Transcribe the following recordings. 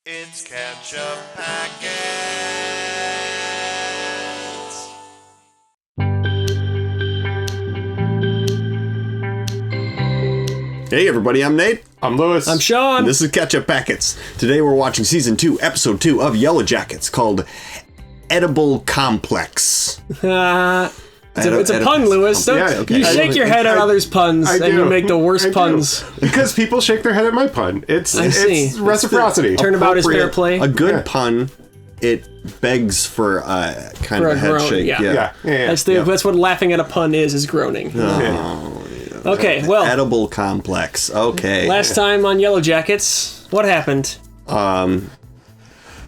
It's Ketchup Packets. Hey everybody, I'm Nate. I'm Lewis. I'm Sean. And this is Ketchup Packets. Today we're watching Season 2, Episode 2 of Yellowjackets called Edible Complex. It's a pun, Lewis. Okay. You shake your head at others' puns, and you make the worst puns. Because people shake their head at my pun. It's reciprocity. Turnabout is fair play. A good pun, it begs for kind of a head groan, shake. yeah. That's what laughing at a pun is groaning. Okay, well. Edible Complex. Okay. Last time on Yellowjackets, what happened?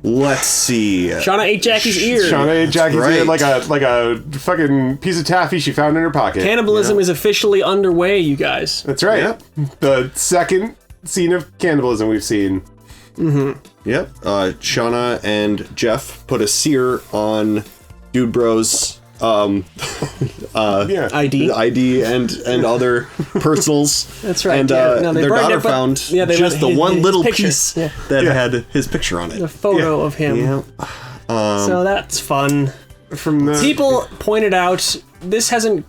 Let's see. Shauna ate Jackie's ear. Shauna ate Jackie's ear right. like a fucking piece of taffy she found in her pocket. Cannibalism is officially underway, you guys. That's right. Yep. The second scene of cannibalism we've seen. Mm-hmm. Yep. Shauna and Jeff put a sear on Dude Bro's ID and other personals. That's right. And their daughter found just the one little piece that had his picture on it. The photo of him. Yeah. So that's fun. People pointed out, this hasn't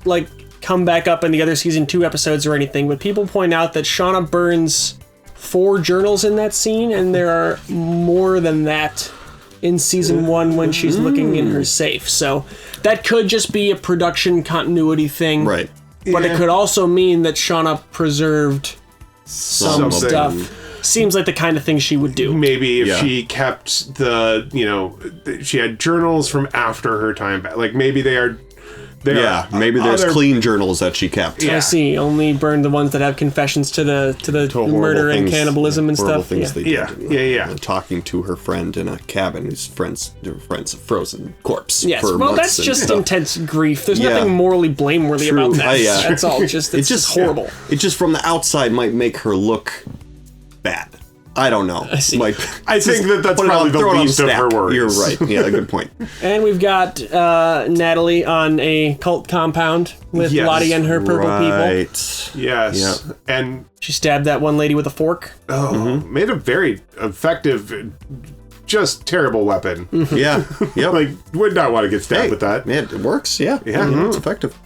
come back up in the other season 2 episodes or anything, but people point out that Shauna burns 4 journals in that scene, and there are more than that in season 1 when she's looking in her safe. So that could just be a production continuity thing. Right. But it could also mean that Shauna preserved some stuff. Seems like the kind of thing she would do. Maybe if she kept she had journals from after her time back. Like maybe maybe there's clean journals that she kept. I see. Only burned the ones that have confessions to the murder and cannibalism and stuff. Things they did. Yeah. Talking to her friend in a cabin whose friend's a frozen corpse. Yes. For Well, months that's just stuff. intense grief. There's nothing morally blameworthy about that. That's all. It's just horrible. It just from the outside might make her look bad. I don't know. I see. I think that's probably the least of her worries. You're right. Yeah, good point. And we've got Natalie on a cult compound with Lottie and her purple people. Yes. Yeah. And she stabbed that one lady with a fork. Made a very effective, just terrible weapon. Yeah. Yep. Would not want to get stabbed with that. Man, it works. Yeah. It's effective.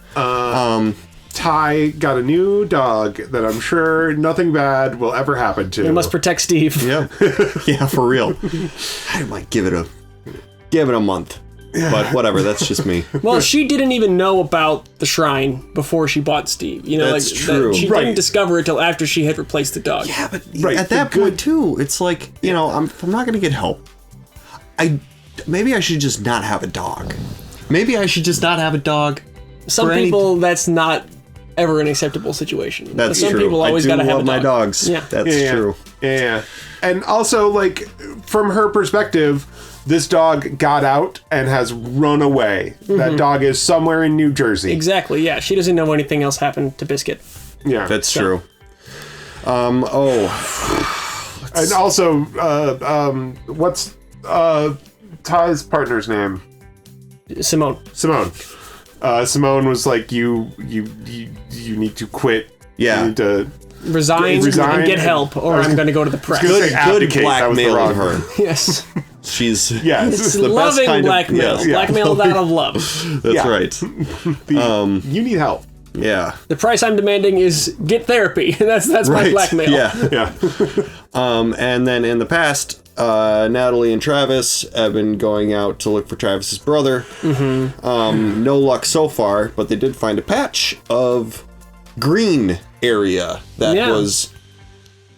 Ty got a new dog that I'm sure nothing bad will ever happen to. We must protect Steve. Yeah. Yeah, for real. I might give it a month. But whatever, that's just me. Well, she didn't even know about the shrine before she bought Steve. That's true. She didn't discover it till after she had replaced the dog. Yeah, but at that point too, it's like, if I'm not going to get help, maybe I should just not have a dog. Some people, that's not ever an acceptable situation. That's Some true. people always got to have a dog. my dogs. Yeah. That's true. Yeah. And also, from her perspective, this dog got out and has run away. That dog is somewhere in New Jersey. Exactly, yeah. She doesn't know anything else happened to Biscuit. Yeah. That's true. And also, what's Ty's partner's name? Simone. Simone was like, you need to quit. Yeah. You need to resign and get help, or I'm going to go to the press. Good blackmailing her. Yes. She's it's the loving best kind blackmail. of Blackmail out of love. That's right. You need help. Yeah. The price I'm demanding is get therapy. That's my blackmail. Yeah. And then in the past, Natalie and Travis have been going out to look for Travis's brother. No luck so far, but they did find a patch of green area that was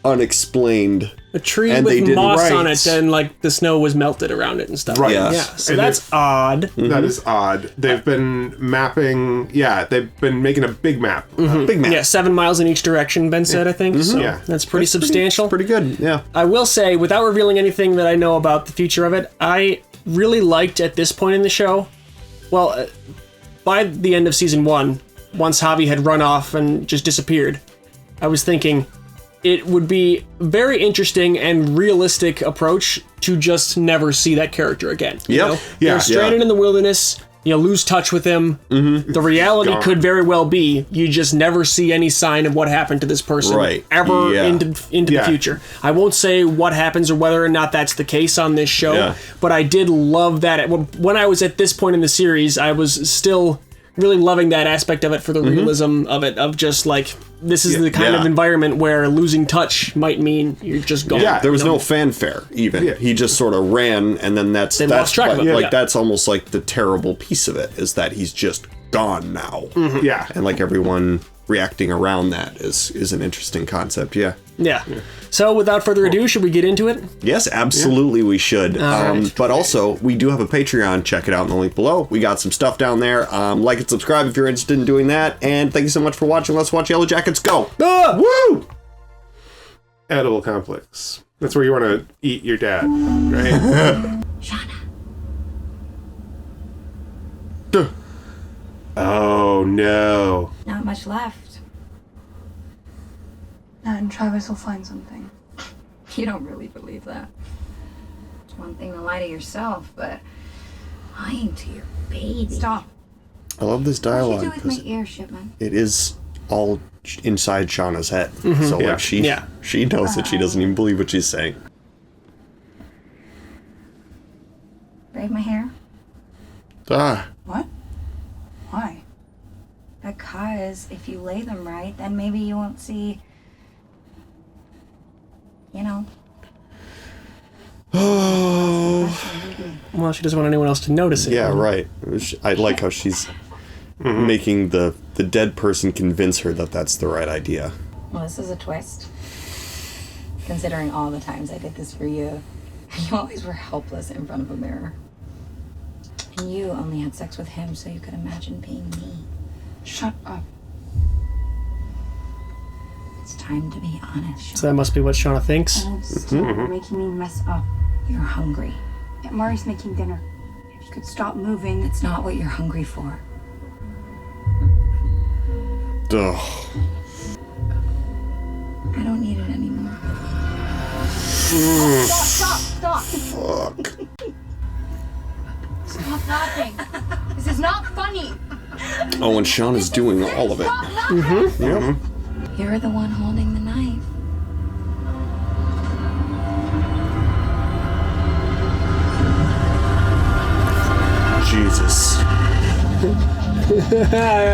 unexplained. A tree with moss on it, and the snow was melted around it and stuff. Right. Yeah. So that's odd. That is odd. They've been mapping. Yeah, they've been making a big map. Big map. Yeah, 7 miles in each direction, Ben said, I think. So that's pretty substantial. Pretty good, yeah. I will say, without revealing anything that I know about the future of it, I really liked at this point in the show, by the end of season 1, once Javi had run off and just disappeared, I was thinking it would be a very interesting and realistic approach to just never see that character again. You know? They're stranded in the wilderness. you lose touch with him. The reality Gone. could very well be you just never see any sign of what happened to this person ever into the future. I won't say what happens or whether or not that's the case on this show, but I did love that. When I was at this point in the series, I was still really loving that aspect of it for the realism of it, of just like, this is the kind of environment where losing touch might mean you're just gone. Yeah, there was no fanfare even. Yeah. He just sort of ran, and then that's lost track of him. Like that's almost like the terrible piece of it is that he's just gone now. Yeah, and like everyone reacting around that is an interesting concept. Yeah. So without further ado, should we get into it? Yes, absolutely we should. Right. But also, we do have a Patreon. Check it out in the link below. We got some stuff down there. Like and subscribe if you're interested in doing that. And thank you so much for watching. Let's watch Yellow Jackets go. Woo! Edible complex. That's where you want to eat your dad, right? Shauna. Oh, no. Not much left. And Travis will find something. You don't really believe that. It's one thing to lie to yourself, but lying to your baby. Stop. I love this What'd dialogue you do with my because ear, Shipman? it is all inside Shauna's head. So like she knows that she doesn't even believe what she's saying. Braid my hair? What? Why? Because if you lay them right, then maybe you won't see... You know. Well, she doesn't want anyone else to notice it. Yeah, right. I like how she's making the dead person convince her that that's the right idea. Well, this is a twist. Considering all the times I did this for you, you always were helpless in front of a mirror. And you only had sex with him so you could imagine being me. Shut up. It's time to be honest. So that must be what Shauna thinks. And stop making me mess up. You're hungry. Yeah, Mari's making dinner. If you could stop moving. It's not what you're hungry for. Ugh. I don't need it anymore. Stop. Fuck. Stop laughing. This is not funny. Oh, and Shauna's doing all of it. Yep. You're the one holding the knife. Jesus.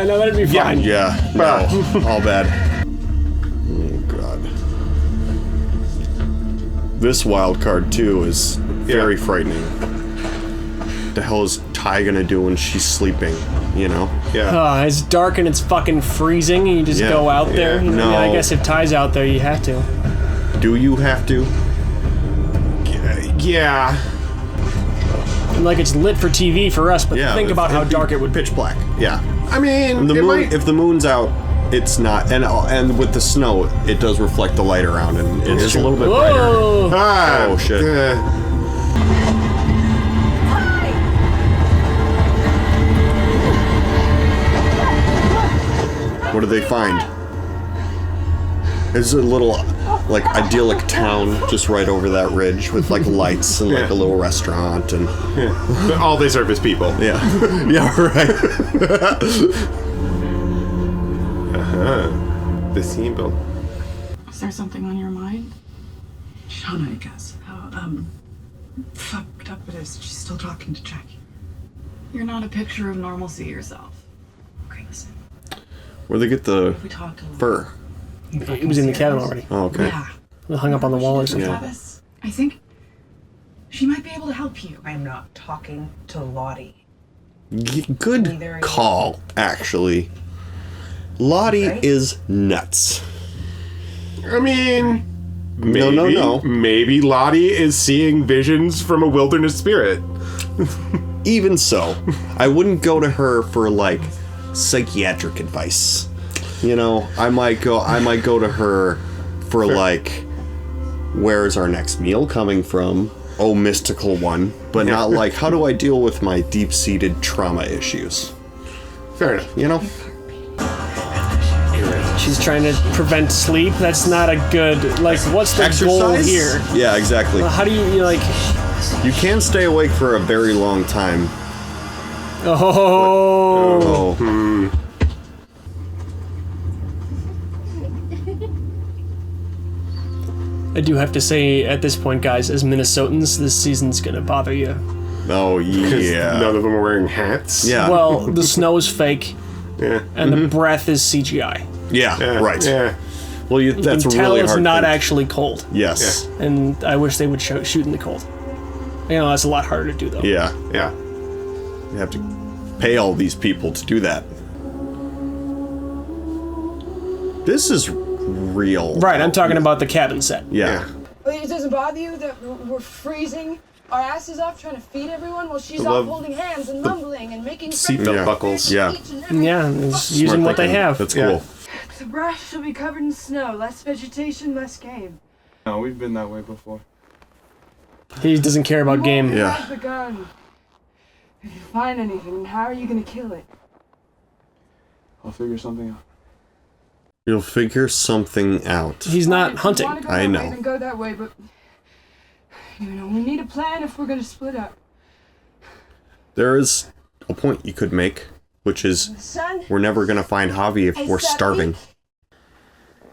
No, that'd be fine. Yeah, no. All bad. Oh, God. This wild card, too, is very frightening. The hell is Ty gonna do when she's sleeping, you know? Yeah. It's dark and it's fucking freezing, and you just go out there. Yeah. You know, No. I guess if Ty's out there, you have to. Do you have to? Yeah. And like, it's lit for TV for us, but think about how dark it would be. Pitch black. Yeah. I mean, The it moon, might... if the moon's out, it's not. And with the snow, it does reflect the light around, and it is a little bit brighter. Whoa! Oh, shit. What do they find? There's a little, like, idyllic town just right over that ridge with, like, lights and, like, a little restaurant and... But all they serve is people. Yeah. Yeah, right. The symbol. Is there something on your mind? Shauna, I guess. How, fucked up it is. She's still talking to Jackie. You're not a picture of normalcy yourself. Okay, listen. Where'd they get the We talked a lot. fur? It was in the cabin already. Oh, okay. Yeah. It hung up on the wall or something. Travis, I think she might be able to help you. I'm not talking to Lottie. Good Neither are you. call, actually. Lottie Right? is nuts. I mean... Maybe, No. Maybe Lottie is seeing visions from a wilderness spirit. Even so, I wouldn't go to her for, like, psychiatric advice. You know, I might go to her for like, where's our next meal coming from? Oh, mystical one, but not like, how do I deal with my deep-seated trauma issues? Fair enough. You know? She's trying to prevent sleep. That's not a good, like, what's the goal Exercise? here? Yeah, exactly. How do you like... You can stay awake for a very long time Oh. I do have to say, at this point, guys, as Minnesotans, this season's gonna bother you. Oh, yeah. None of them are wearing hats. Yeah. Well, the snow is fake, Yeah. and the breath is CGI. Yeah, right. Yeah. Well, that's You a can tell really it's hard not thing. actually cold, Yes. and I wish they would shoot in the cold. You know, that's a lot harder to do, though. Yeah. Yeah. You have to pay all these people to do that. This is real. Right, I'm talking about the cabin set. Yeah. It doesn't bother you that we're freezing our asses off trying to feed everyone while she's love off holding hands and mumbling and making Seatbelt Yeah. buckles. Yeah. Yeah, it's using what they thinking. have. That's Yeah. cool. The brush will be covered in snow. Less vegetation, less game. No, we've been that way before. He doesn't care about game. Yeah. Have the gun. If you find anything, how are you gonna kill it? I'll figure something out. You'll figure something out. He's not hunting. If you wanna go I that know. Way, then go that way, but you know we need a plan if we're gonna split up. There is a point you could make, which is Son, we're never going to find Javi if we're starving.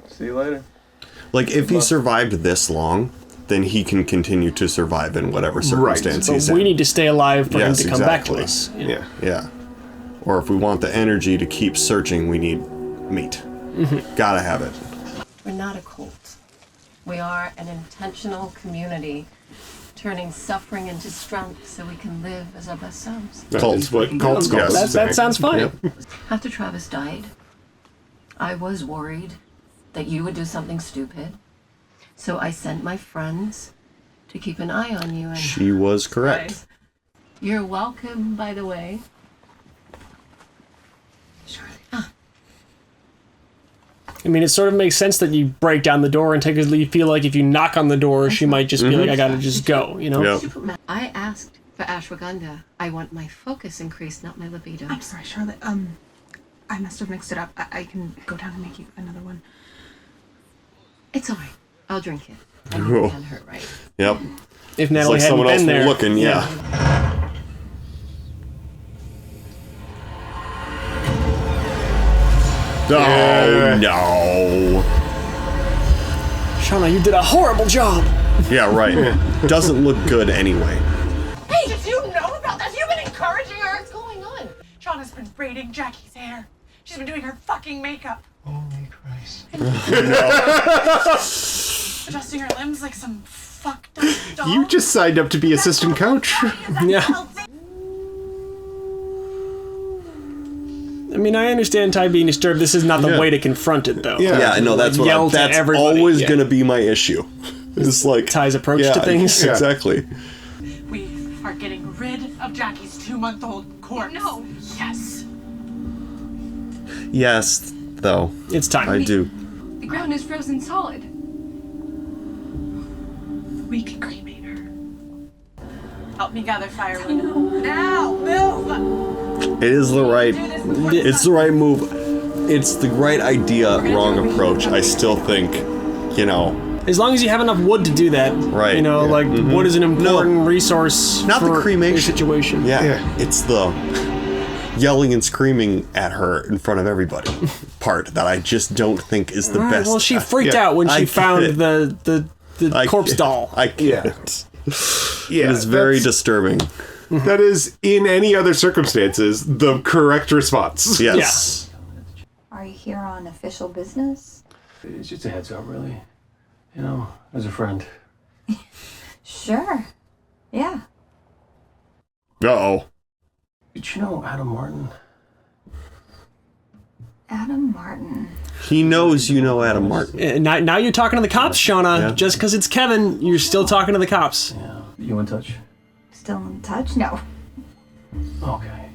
See you later. Like, if he survived this long, then he can continue to survive in whatever circumstance But he's we in. need to stay alive for him Yes, to come back exactly. to us. Yeah. Yeah. Or if we want the energy to keep searching, we need meat. Gotta have it. We're not a cult. We are an intentional community, turning suffering into strength so we can live as our best selves. That Cult. is what cults call Yes. us. That sounds fine. Yep. After Travis died, I was worried that you would do something stupid. So I sent my friends to keep an eye on you and She was correct. you're welcome, by the way. I mean, it sort of makes sense that you break down the door and take you feel like if you knock on the door, she might just be like, I gotta just go, you know? Yep. I asked for ashwagandha. I want my focus increased, not my libido. I'm sorry, Charlotte. I must have mixed it up. I can go down and make you another one. It's alright. I'll drink it. I know it can't hurt, right? Yep. If It's Natalie like hadn't someone else been there. looking, yeah. Oh, no. Shauna, you did a horrible job. Yeah, right. Doesn't look good anyway. Hey, did you know about this? You've been encouraging her. What's going on? Shauna's been braiding Jackie's hair. She's been doing her fucking makeup. Holy Christ. Adjusting her limbs like some fucked up doll. You just signed up to be assistant coach. Yeah. I mean, I understand Ty being disturbed. This is not the Yeah. way to confront it, though. Yeah. Yeah, I know that's Yell what to that's everybody, always yeah. going to be my issue. It's like Ty's approach yeah, to things. Yeah. Exactly. We are getting rid of Jackie's 2-month-old corpse. No. Yes. Yes, though. It's time. I do. The ground is frozen solid. We can cremate her. Help me gather firewood. Now, move! It is the right. It's the right move. It's the right idea, wrong approach. I still think, you know, As long as you have enough wood to do that. Right, You know, yeah. like, wood is an important resource not the for cremation a situation. yeah, Yeah. it's the yelling and screaming at her in front of everybody part that I just don't think is the Right, best. well, she freaked Yeah, out when I she get found it. the I corpse get- doll. I can't. Yeah, It is very that's- disturbing. That is, in any other circumstances, the correct response. Yes. Are you here on official business? It's just a heads up, really. You know, as a friend. Sure. Yeah. Uh-oh. Did you know Adam Martin? Adam Martin. He knows you know Adam Martin. Now you're talking to the cops, Shauna. Yeah. Just because it's Kevin, you're still talking to the cops. Yeah. You in touch? Still in touch? No. Okay.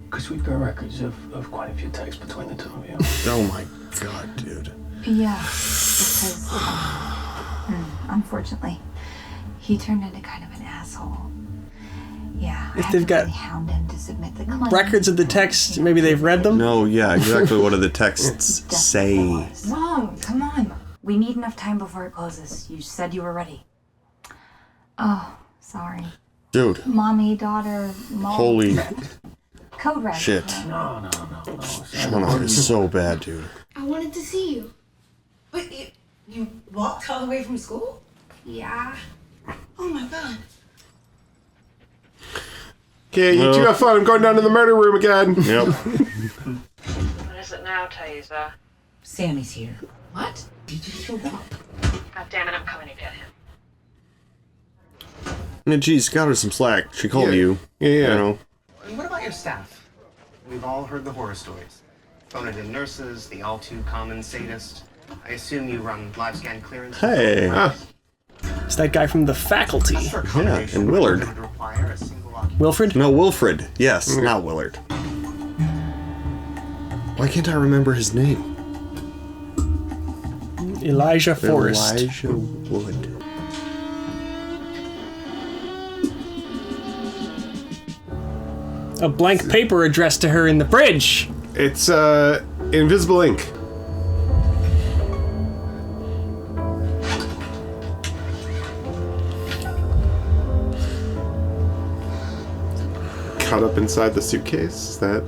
Because we've got records of quite a few texts between the two of you. Oh my god, dude. Yeah. Because, unfortunately, he turned into kind of an asshole. Yeah. If I they've had to got really hound him to submit the claim. Records of the text, maybe they've read them. No, yeah, exactly. What do the texts say? Wrong. Come on. We need enough time before it closes. You said you were ready. Oh, sorry. Dude. Mommy, daughter, mom. Holy Code red. shit. No. Shauna is so bad, dude. I wanted to see you. But you walked all the way from school? Yeah. Oh my god. Okay, you two have fun. I'm going down to the murder room again. Yep. What is it now, Thaisa? Sammy's here. What? He just showed up. God damn it, I'm coming to get him. And geez, got her some slack. She called you. Yeah. You know. What about your staff? We've all heard the horror stories. Phone-it-in nurses, the all-too-common sadist. I assume you run live scan clearance. Hey. It's that guy from the faculty. Yeah, and Willard. Wilfred? No, Wilfred. Yes, not Willard. Why can't I remember his name? Elijah Forrest. Elijah Wood. A blank paper addressed to her in the fridge. It's invisible ink. Caught up inside the suitcase? Is that...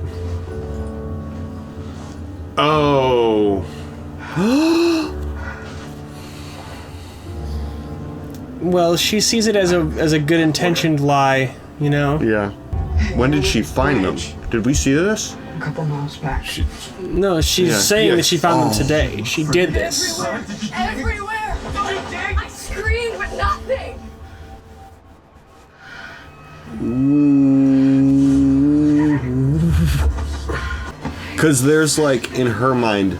Oh. Well, she sees it as a good intentioned lie, you know? Yeah. When did she find them? Did we see this? A couple miles back. No, she's saying that she found them today. She did this. Everywhere! I screamed, but nothing! Because there's like, in her mind,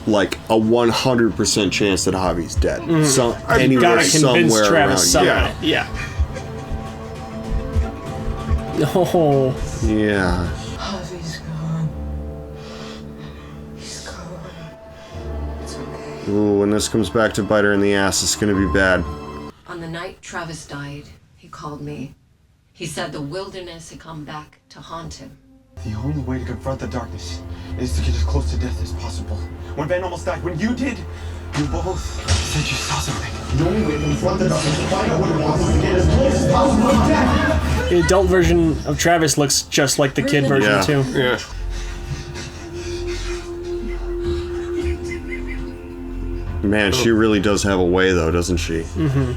like a 100% chance that Javi's dead. Anywhere, gotta convince somewhere Travis around. somehow. Yeah. Oh. Yeah. Javi's gone. He's gone. It's okay. Ooh, when this comes back to bite her in the ass, it's gonna be bad. On the night Travis died, he called me. He said the wilderness had come back to haunt him. The only way to confront the darkness is to get as close to death as possible. When Ben almost died, when you did, you both said you saw something. The only way to confront the darkness is to find out what it was and get as close as possible to death. The adult version of Travis looks just like the kid version, too. Yeah. Man, she really does have a way, though, doesn't she? I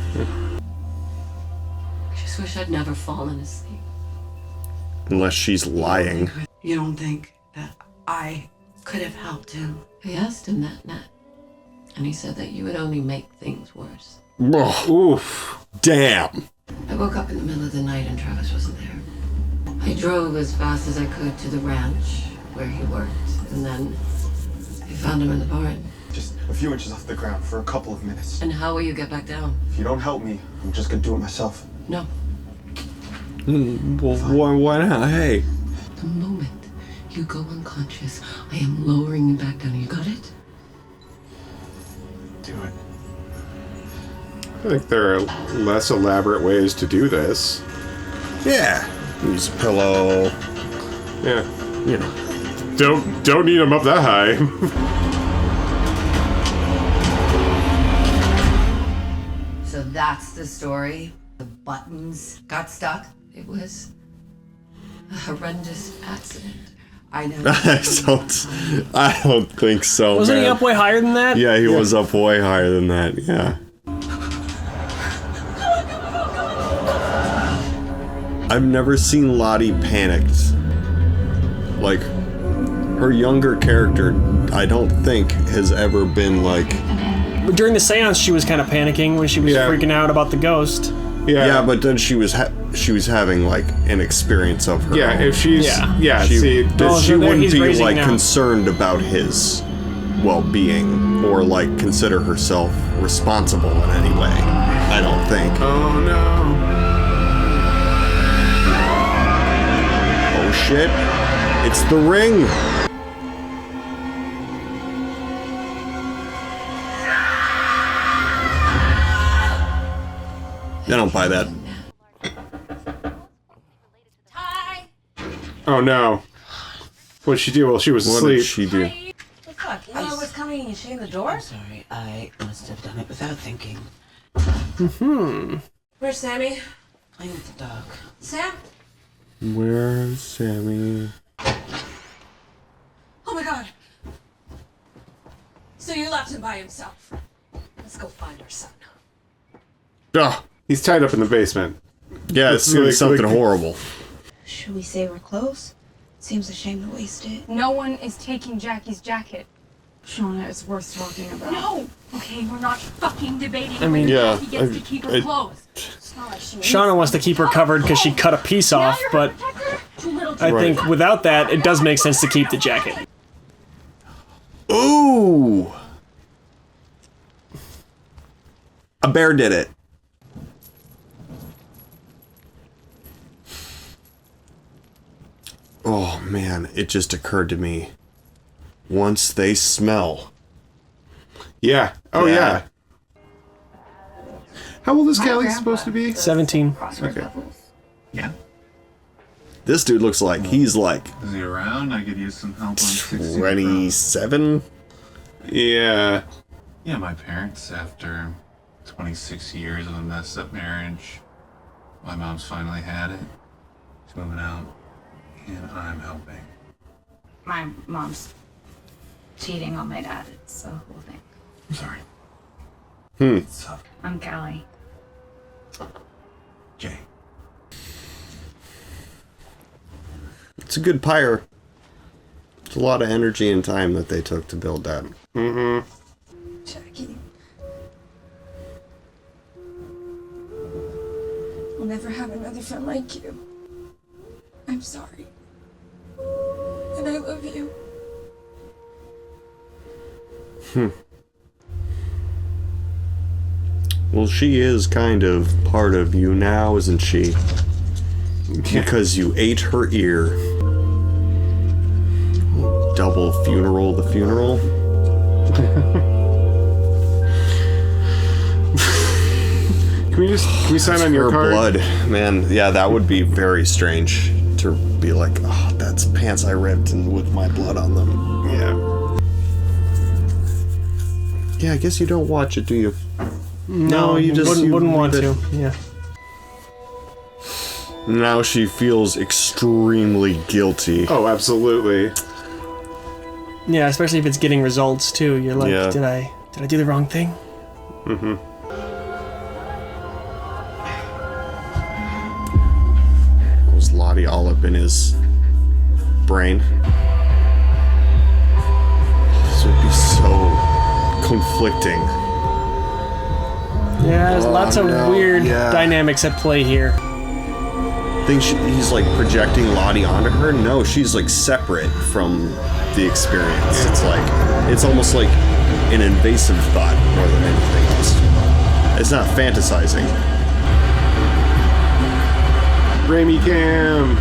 just wish I'd never fallen asleep. Unless she's lying. You don't think that I could have helped him? I asked him that, Nat. And he said that you would only make things worse. Oof. Damn. I woke up in the middle of the night and Travis wasn't there. I drove as fast as I could to the ranch where he worked, and then I found him in the barn. Just a few inches off the ground for a couple of minutes. And how will you get back down? If you don't help me, I'm just gonna do it myself. No. Well, why not? Hey. The moment you go unconscious, I am lowering you back down. You got it? Do it. I think there are less elaborate ways to do this. Yeah. Use a pillow. Yeah. You know. Don't need them up that high. So that's the story. The buttons got stuck. It was a horrendous accident. I know. I don't think so. Wasn't man. he up way higher than that? Yeah, he was up way higher than that. Yeah. I've never seen Lottie panicked. Like, her younger character, I don't think has ever been like. But during the seance, she was kind of panicking when she was freaking out about the ghost. Yeah, but then she was having like an experience of her. Yeah, own. if she's she wouldn't be like now. concerned about his well-being or like consider herself responsible in any way. I don't think. Oh no. Oh shit! It's the ring. I don't buy that. Oh no. What'd she do while she was What asleep? did she do? Fuck, you know what's coming and you shut the door? I'm sorry, I must have done it without thinking. Where's Sammy? Playing with the dog. Sam? Where's Sammy? Oh my god. So you left him by himself. Let's go find our son. Ugh. He's tied up in the basement. Yeah, it's gonna be something horrible. Should we say we're close? Seems a shame to waste it. No one is taking Jackie's jacket. Shauna, it's worth talking about. No! Okay, we're not fucking debating I mean, whether yeah, he gets to keep her clothes. It's not like she Shauna wants to keep her covered because she cut a piece off, but I think without that, it does make sense to keep the jacket. Ooh! A bear did it. Oh man, it just occurred to me. Once they smell. Yeah. Oh yeah. How old is Callie supposed to be? 17. Okay. Yeah. This dude looks like he's like Is he around? I could use some help on 60. 27. Yeah. Yeah, my parents, after 26 years of a messed up marriage, my mom's finally had it. She's moving out, and I'm helping. My mom's cheating on my dad. It's a whole thing. I'm sorry. I'm Callie. Jay. It's a good pyre. It's a lot of energy and time that they took to build that. Mm-hmm. Jackie. I'll never have another friend like you. I'm sorry. And I love you. Well, she is kind of part of you now, isn't she? Because you ate her ear. Double funeral the funeral. Can we sign on your her card? blood, man. Yeah, that would be very strange to be like, oh, that's pants I ripped and with my blood on them. Yeah. Yeah, I guess you don't watch it, do you? No, you just wouldn't want to. Yeah. Now she feels extremely guilty. Oh, absolutely. Yeah, especially if it's getting results too. You're like, Yeah. did I do the wrong thing? Mm-hmm. Was Lottie all up in his brain? This would be so conflicting. Yeah, there's lots of weird dynamics at play here. Think he's like projecting Lottie onto her? No, she's like separate from the experience. It's like, it's almost like an invasive thought more than anything else. It's not fantasizing. Raimi Cam.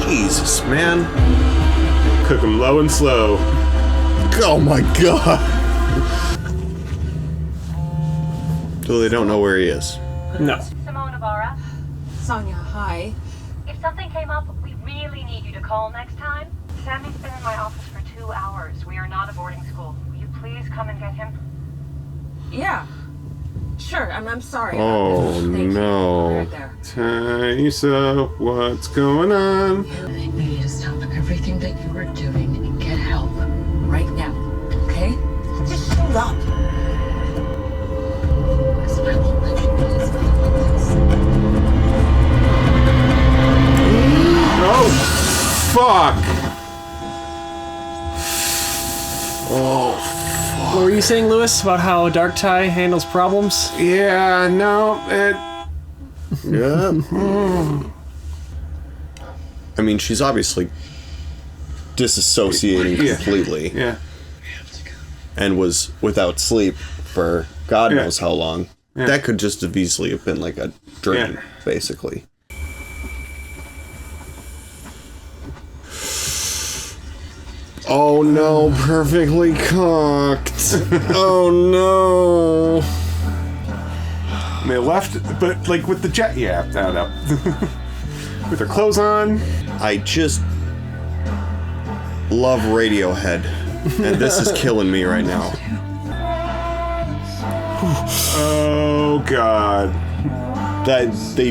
Jesus, man. Cook them low and slow. Oh my god. So they don't know where he is. No. Simone Ibarra. Sonia, hi. If something came up, we really need you to call next time. Sammy's been in my office for 2 hours. We are not a boarding school. Will you please come and get him? Yeah. Sure, I'm sorry. Oh Thank you. no. Right there. Thaisa, what's going on? I need you to stop everything that you are doing and get help right now, okay? Just shut up. Oh, fuck! Oh, What were you saying, Lewis, about how Dark Tie handles problems? Yeah, no, it... yeah. I mean, she's obviously disassociating completely. Yeah. And was without sleep for God knows how long. Yeah. That could just have easily have been like a dream, basically. Oh no, perfectly cocked. Oh no. And they left, but like with the jet, no. With their clothes on. I just love Radiohead. And this is killing me right now. Oh God. That they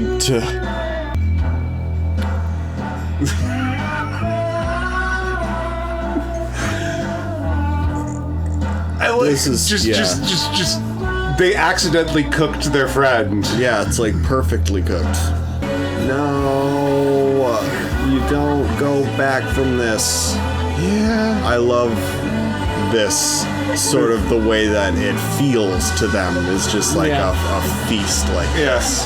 This is just they accidentally cooked their friend. Yeah, it's like perfectly cooked. No, you don't go back from this. Yeah. I love this sort of the way that it feels to them is just like a feast like yes.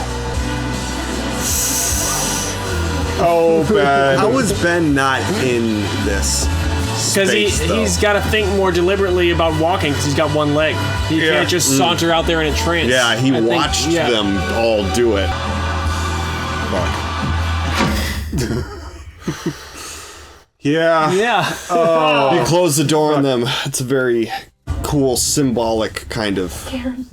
Oh, Ben. How is Ben not in this? Because he's got to think more deliberately about walking because he's got one leg. He can't just saunter out there in a trance. Yeah, he watched them all do it. Fuck. Yeah. Yeah. Oh. You close the door on them. It's a very cool, symbolic kind of...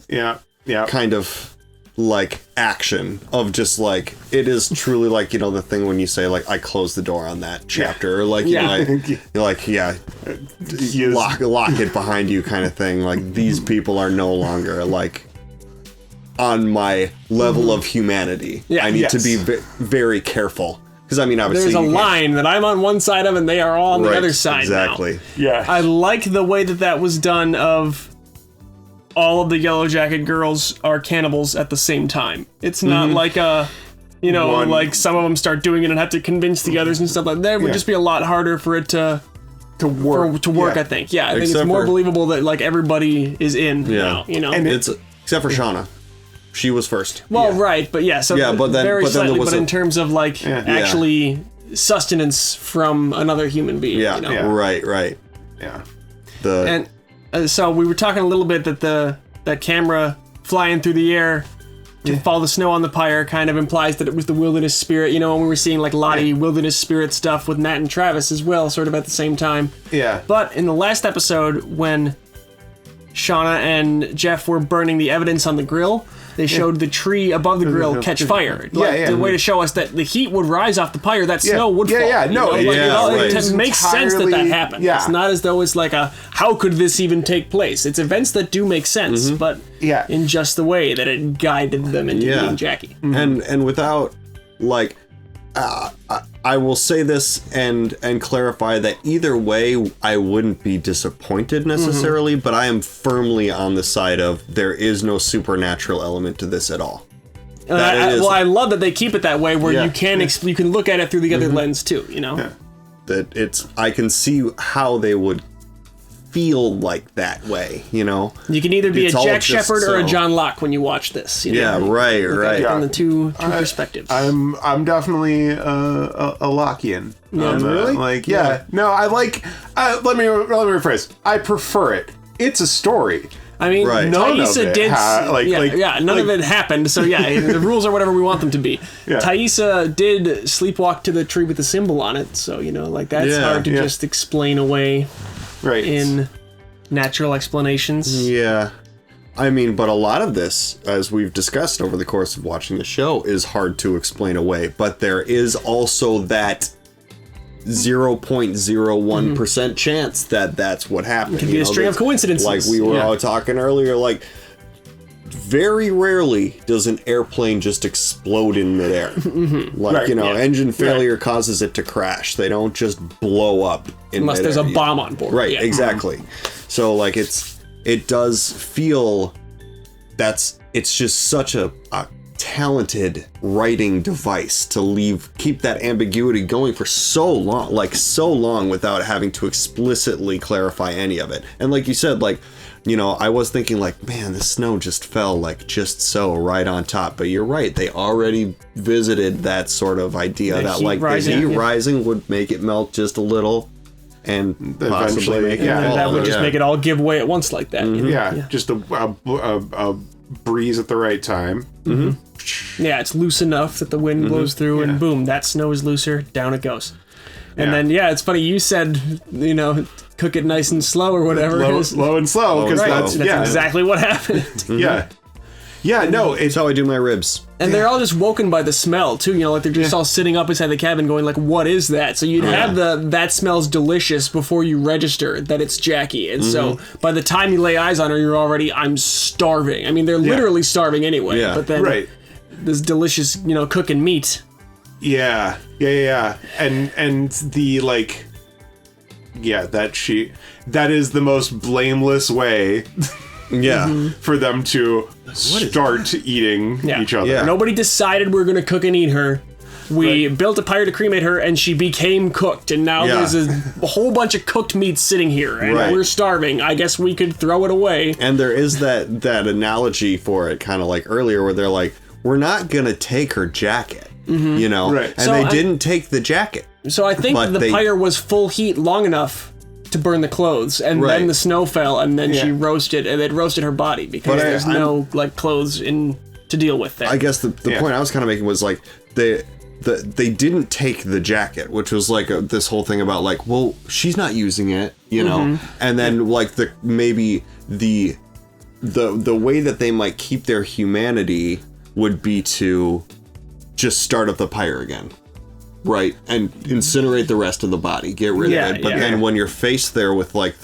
Yeah. Kind of, like, action of just, like... It is truly, like, you know, the thing when you say, like, I closed the door on that chapter. Or, like, you're like, lock it behind you kind of thing. Like, these people are no longer, like... on my level of humanity. Yeah, I need to be very careful. Because, I mean, obviously... There's a line that I'm on one side of and they are all on the other side exactly. now. Yeah. I like the way that was done of all of the Yellow Jacket girls are cannibals at the same time. It's not like a... You know, like some of them start doing it and have to convince the others and stuff like that. It would just be a lot harder for it to work, I think. Yeah, I think it's more believable that, like, everybody is in now, you know? And it's... Except for Shauna. She was first. Well, right, but so but then, very slightly, there was but in terms of like actually sustenance from another human being. Yeah, you know? Right. Yeah. And so we were talking a little bit that that camera flying through the air to follow the snow on the pyre kind of implies that it was the wilderness spirit. You know, when we were seeing like Lottie wilderness spirit stuff with Nat and Travis as well, sort of at the same time. Yeah. But in the last episode, when Shauna and Jeff were burning the evidence on the grill, they showed the tree above the grill catch fire. Like, the way to show us that the heat would rise off the pyre, that snow would fall. It makes sense that happened. Yeah. It's not as though it's like how could this even take place? It's events that do make sense, but in just the way that it guided them into being Jackie. And without, like, I will say this and clarify that either way, I wouldn't be disappointed necessarily, but I am firmly on the side of there is no supernatural element to this at all. I love that they keep it that way, where you can you can look at it through the other lens too. You know, that I can see how they would feel like that way. You know, you can either be a Jack Shepherd or a John Locke when you watch this. You know? Right. From the two perspectives. I'm definitely a Lockean. Really? No, I like. Let me rephrase. I prefer it. It's a story. I mean, Thaisa did. None of it happened. So the rules are whatever we want them to be. Thaisa did sleepwalk to the tree with the symbol on it. So that's hard to just explain away. Right. In natural explanations. Yeah. I mean, but a lot of this, as we've discussed over the course of watching the show, is hard to explain away. But there is also that 0.01% chance that that's what happened. It could be a string of coincidences. Like we were all talking earlier, like, very rarely does an airplane just explode in midair. Like, engine failure causes it to crash. They don't just blow up in unless midair. There's a bomb on board. Right, exactly. So, like, it does feel it's just such a talented writing device to keep that ambiguity going for so long without having to explicitly clarify any of it. And like you said, like, I was thinking like, man, the snow just fell like just so right on top. But you're right. They already visited that sort of idea that like the heat rising would make it melt just a little and possibly make it fall. That would just make it all give way at once like that. Just a breeze at the right time. Yeah, it's loose enough that the wind blows through and boom, that snow is looser, down it goes. And then, it's funny, you said, cook it nice and slow or whatever. Low and slow, because that's exactly what happened. Yeah, no, it's how I do my ribs. And they're all just woken by the smell too, you know, like they're just all sitting up inside the cabin going like, what is that? So you'd have that smells delicious before you register that it's Jackie. And so by the time you lay eyes on her, you're already, I'm starving. I mean, they're literally starving anyway. Yeah. But then this delicious, you know, cooking meat. Yeah. And the like, that is the most blameless way for them to start eating each other. Yeah. Nobody decided we're going to cook and eat her. We built a pyre to cremate her, and she became cooked. And now there's a whole bunch of cooked meat sitting here, and we're starving. I guess we could throw it away. And there is that analogy for it, kind of like earlier, where they're like, we're not going to take her jacket, you know? Right. And they didn't take the jacket. So I think the pyre was full heat long enough to burn the clothes, and then the snow fell, and then she roasted, and it roasted her body because there's no like clothes to deal with there. I guess the point I was kind of making was like they didn't take the jacket, which was like this whole thing about like, well, she's not using it, you know, and then like maybe the way that they might keep their humanity would be to just start up the pyre again. Right, and incinerate the rest of the body, get rid of it. But then when you're faced there with like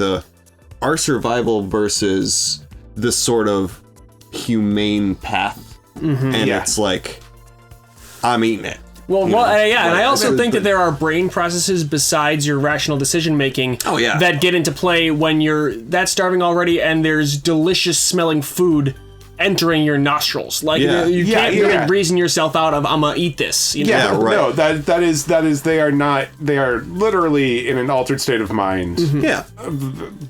our survival versus this sort of humane path, and it's like, I'm eating it. Well, and I also think that there are brain processes besides your rational decision making that get into play when you're that starving already, and there's delicious smelling food entering your nostrils. Like you can't really reason yourself out of I'm gonna eat this. You know? Yeah, right. No, that is they are literally in an altered state of mind. Yeah,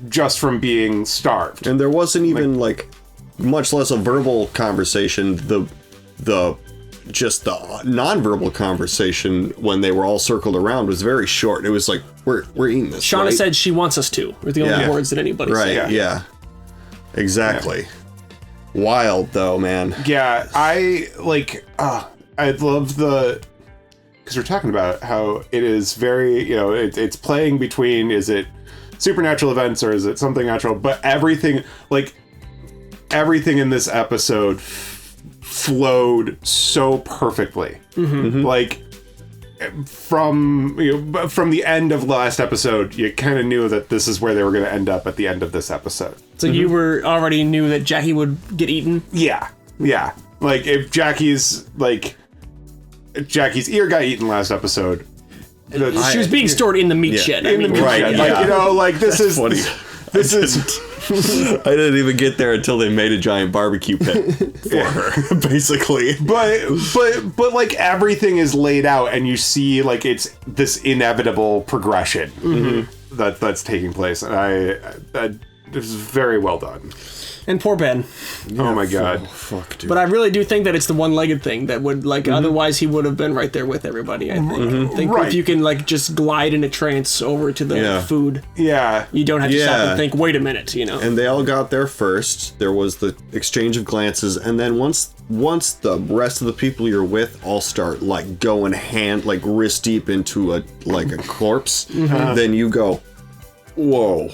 just from being starved. And there wasn't even like much less a verbal conversation. The non-verbal conversation when they were all circled around was very short. It was like we're eating this. Shauna said she wants us to. Were the only words that anybody said. Right. Yeah. Exactly. Yeah. Wild though, man. Yeah, I love because we're talking about how it is very, you know, it's playing between, is it supernatural events or is it something natural? But everything in this episode flowed so perfectly. Like from the end of last episode, you kind of knew that this is where they were going to end up at the end of this episode. So you already knew that Jackie would get eaten? Yeah. Like if Jackie's ear got eaten last episode. She was being stored in the meat shed. In the meat shed. Like, you know, like this is funny. This is. I didn't even get there until they made a giant barbecue pit for her, basically. But like everything is laid out, and you see like it's this inevitable progression that's taking place, and it was very well done. And poor Ben. Oh my god. Fuck, dude. But I really do think that it's the one-legged thing that would, like, otherwise he would have been right there with everybody, I think. I think if you can, like, just glide in a trance over to the food, you don't have to stop and think, wait a minute, you know? And they all got there first. There was the exchange of glances, and then once the rest of the people you're with all start, like, going like, wrist deep into a corpse, then you go, whoa.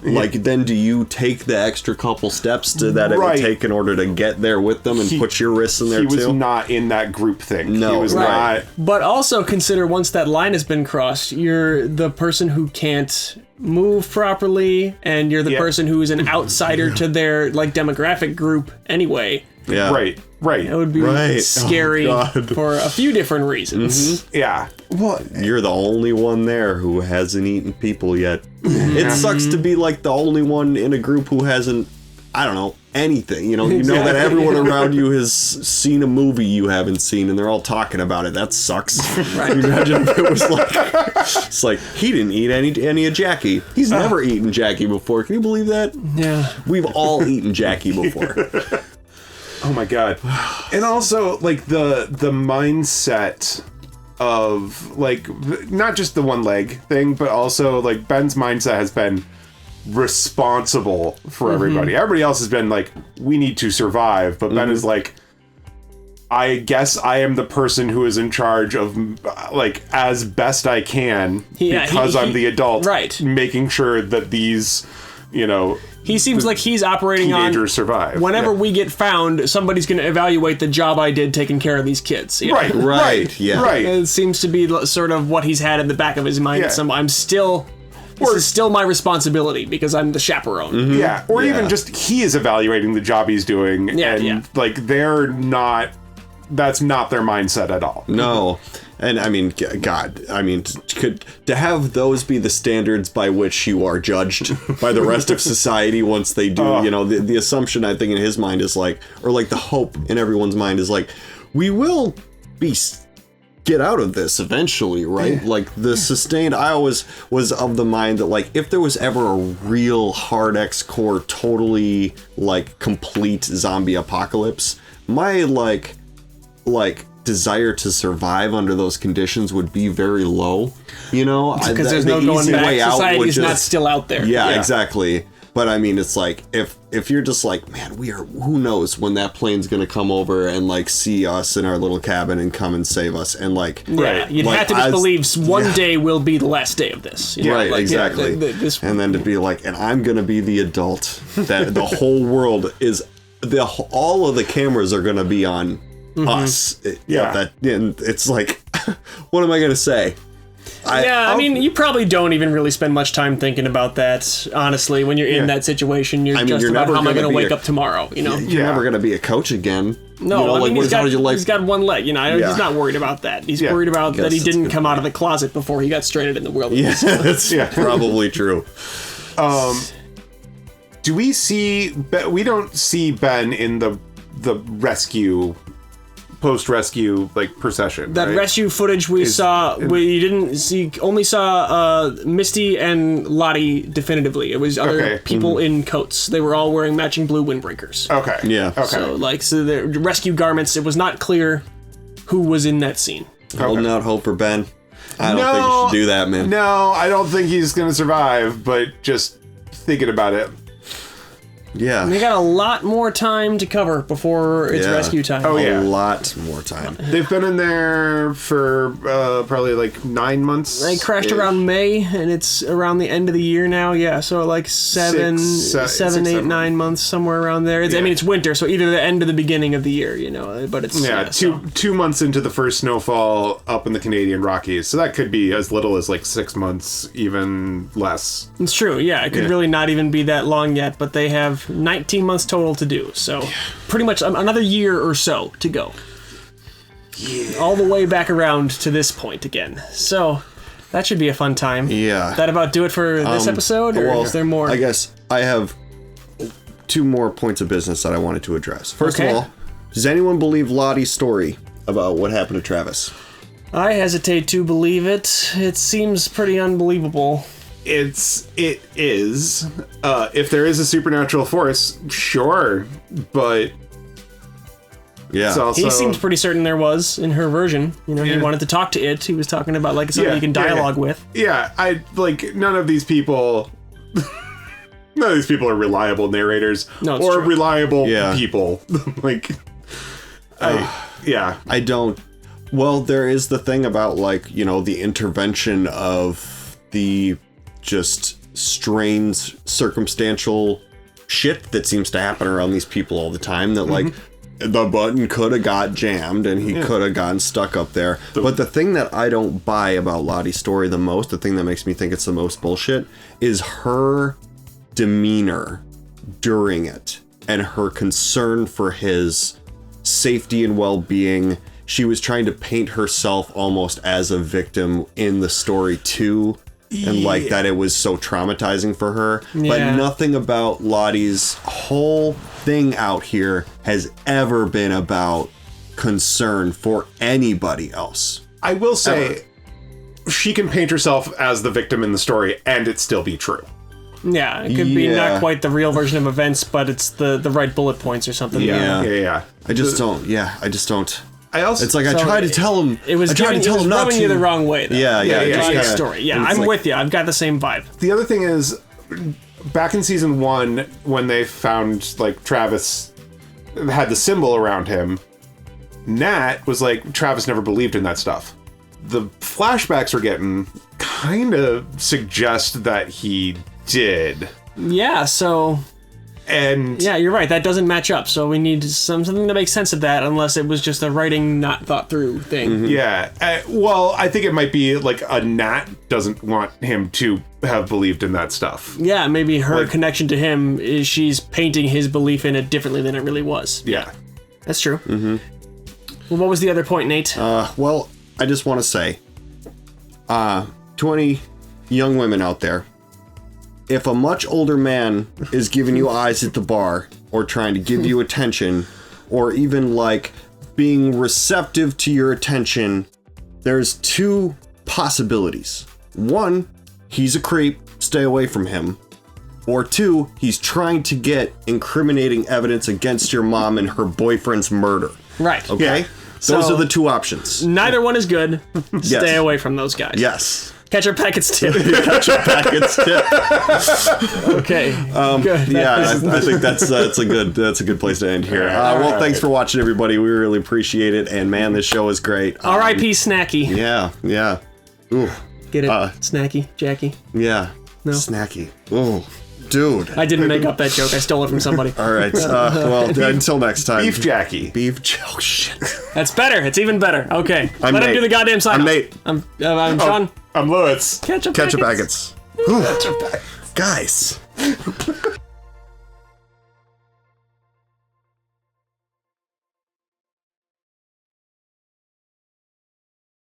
Like, then do you take the extra couple steps that it would take in order to get there with them and put your wrists in there too? He was not in that group thing. No, he was not. But also consider once that line has been crossed, you're the person who can't move properly, and you're the person who is an outsider to their, like, demographic group anyway. Yeah. Right. It would be scary for a few different reasons. Yeah. Well, you're the only one there who hasn't eaten people yet. It sucks to be like the only one in a group who hasn't, I don't know, anything. You know that everyone around you has seen a movie you haven't seen, and they're all talking about it. That sucks. Right. Imagine if it was like, it's like, he didn't eat any of Jackie. He's never eaten Jackie before. Can you believe that? Yeah. We've all eaten Jackie before. Oh my god. And also, like, the mindset of, like, not just the one leg thing, but also, like, Ben's mindset has been responsible for everybody. Everybody else has been like, we need to survive, but Ben is like, I guess I am the person who is in charge of, like, as best I can, because I'm the adult, making sure that these He seems like he's operating on teenagers survive. Whenever we get found, somebody's going to evaluate the job I did taking care of these kids. You know? Right. It seems to be sort of what he's had in the back of his mind. Yeah. This is still my responsibility because I'm the chaperone. Mm-hmm. Yeah, or even just he is evaluating the job he's doing, like they're not. That's not their mindset at all. No. And I mean, God, to have those be the standards by which you are judged by the rest of society once they do, the assumption I think in his mind is like, or like the hope in everyone's mind is like, we will get out of this eventually, right? Yeah. Like the sustained, I always was of the mind that like, if there was ever a real hard X-core, totally like complete zombie apocalypse, my like desire to survive under those conditions would be very low, because there's no going back. Society is not still out there. Yeah, exactly. But I mean, it's like if you're just like, man, who knows when that plane's gonna come over and like see us in our little cabin and come and save us and like, you'd have to just believe one day will be the last day of this. Exactly. And then to be like, and I'm gonna be the adult that the whole world is, all of the cameras are gonna be on. Us. And it's like, what am I gonna say? I mean, you probably don't even really spend much time thinking about that, honestly. When you're in that situation, you're just about how am I gonna wake up tomorrow, You're never gonna be a coach again. No, he's got one leg, he's not worried about that. He's worried about that he didn't come out of the closet before he got stranded in the wilderness. Yeah, that's probably true. Do we see, we don't see Ben in the rescue, post-rescue like procession. That rescue footage we only saw Misty and Lottie definitively. It was other people in coats. They were all wearing matching blue windbreakers. Okay. Yeah. Okay. So the rescue garments, it was not clear who was in that scene. Holding out hope for Ben. I don't think you should do that, man. No, I don't think he's gonna survive, but just thinking about it. Yeah. And they got a lot more time to cover before it's rescue time. Oh, yeah. A lot more time. They've been in there for probably like 9 months. They crashed around May, and it's around the end of the year now. Yeah, so like 7, 8, 9 months, somewhere around there. I mean, it's winter, so either the end or the beginning of the year, but it's... Yeah, two months into the first snowfall up in the Canadian Rockies, so that could be as little as like 6 months, even less. It's true, yeah. It could really not even be that long yet, but they have 19 months total to do, so pretty much another year or so to go. Yeah. All the way back around to this point again. So that should be a fun time. Yeah. That about do it for this episode, or is there more? I guess I have 2 more points of business that I wanted to address. First of all, does anyone believe Lottie's story about what happened to Travis? I hesitate to believe it. It seems pretty unbelievable. It is. If there is a supernatural force, sure, but yeah, also, he seems pretty certain there was in her version. He wanted to talk to it. He was talking about like something you can dialogue with. Yeah, none of these people. None of these people are reliable narrators or true. Reliable people. I don't. Well, there is the thing about the intervention of the just strange circumstantial shit that seems to happen around these people all the time that the button could have got jammed and he could have gotten stuck up there. But the thing that I don't buy about Lottie's story the most, the thing that makes me think it's the most bullshit, is her demeanor during it and her concern for his safety and well-being. She was trying to paint herself almost as a victim in the story too. And that it was so traumatizing for her. Yeah. But nothing about Lottie's whole thing out here has ever been about concern for anybody else. I will say, she can paint herself as the victim in the story and it still be true. Yeah, it could be not quite the real version of events, but it's the right bullet points or something. Yeah. I just don't. It's like I tried to tell him. It was rubbing you the wrong way, though. Yeah. Story. Yeah, I'm with you. I've got the same vibe. The other thing is, back in season 1, when they found Travis had the symbol around him, Nat was like, Travis never believed in that stuff. The flashbacks we're getting kind of suggest that he did. Yeah, so... And yeah, you're right. That doesn't match up. So we need something to make sense of that, unless it was just a writing not thought through thing. Mm-hmm. Yeah. Well, I think it might be like a Nat doesn't want him to have believed in that stuff. Yeah, maybe her connection to him is she's painting his belief in it differently than it really was. Yeah. That's true. Mm-hmm. Well, what was the other point, Nate? Well, I just want to say, to any young women out there, if a much older man is giving you eyes at the bar, or trying to give you attention, or even like being receptive to your attention, there's two possibilities. One, he's a creep, stay away from him. Or two, he's trying to get incriminating evidence against your mom and her boyfriend's murder. Right. Okay? Yeah. Those So, are the two options. Neither one is good. Stay away from those guys. Yes. Ketchup packets tip. Ketchup packets tip. Okay. Good. Yeah, I think that's a good place to end here. Well, thanks for watching, everybody. We really appreciate it. And man, this show is great. R.I.P. Snacky. Yeah. Ooh. Get it? Snacky, Jackie. Yeah. No. Snacky. Ooh. Dude. I didn't make up that joke. I stole it from somebody. All right. Well, until next time. Beef Jackie. Oh, shit. That's better. It's even better. Okay. I'm Let him Nate. do the goddamn sign. I'm Nate. I'm Sean. I'm Lewis. Ketchup Ketchup packets. packets. Guys.